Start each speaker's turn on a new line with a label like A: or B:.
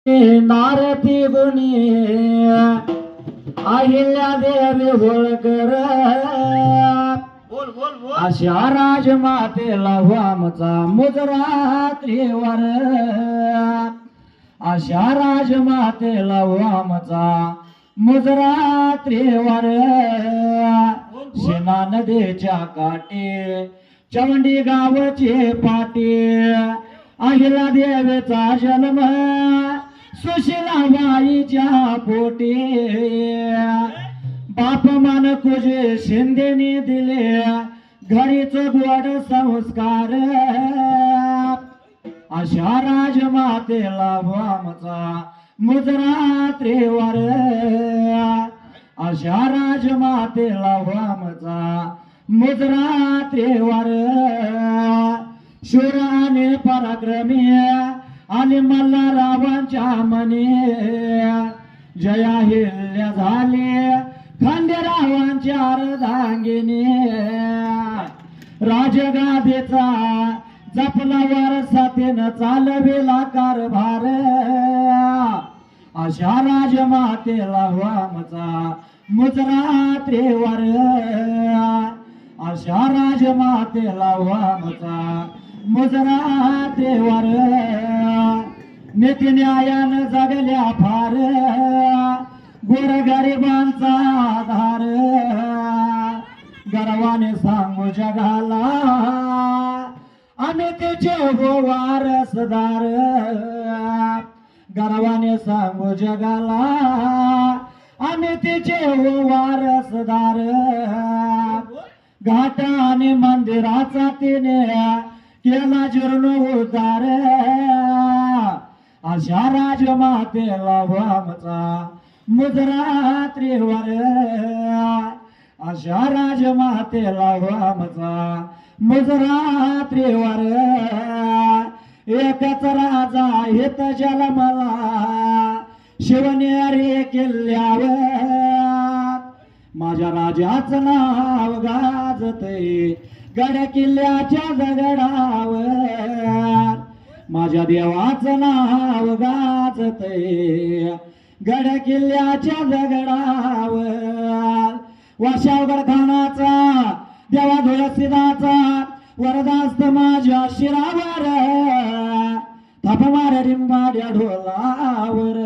A: नारती गुणी अहिल्या देवी होळकर
B: बोल बोल बोल.
A: अशा राजमातेला वामचा मुजरात्रीवर अशा राजमातेला वामचा मुजरात्रीवर शेना नदीच्या काठी चवंडी गावचे पाटी अहिल्या देवीचा जन्म सुशिलाबाईच्या पोटी बाप मान कुजे शिंदेने दिले घरीच गोड संस्कार अशा राजमातेला वामचा मुजरात्रीवर अशा राजमातेला वामचा मुजरात्रीवर शूर आणि पराक्रमी आणि मल्हारावांच्या मने जया हिल्ल्या झाले खंडेरावांच्या अर्धांगिनी राजगादीचा जपला वारसातेनं चालवेला कारभार अशा राजमातेला वामचा मुजरात्रीवर अशा राजमातेला वामचा मुजरात्रीवर नीती न्यायानं जगल्या फार गोरगरिबांचा आधार गर्वाने सांगू जगाला आम्ही तिचे हो वारसदार गर्वाने सांगू जगाला आम्ही तिचे हो वारसदार घाट आणि मंदिराचा तिने केला जीर्णोद्धार अशा राजमातेला वामचा मुजरात्रीवर अशा राजमातेला वामचा मुजरात्रीवर एकच राजा हित जन्मला शिवनेरी किल्ल्यावर माझ्या राजाचं नाव गाजते गड किल्ल्याच्या दगडावर माझ्या देवाचं नाव गाजते गड किल्ल्याच्या दगडावर वाशावगड खानाचा देवा धुळसिदाचा वरदास्त माझ्या शिरावर थापमार रिंबाड्या ढोलावर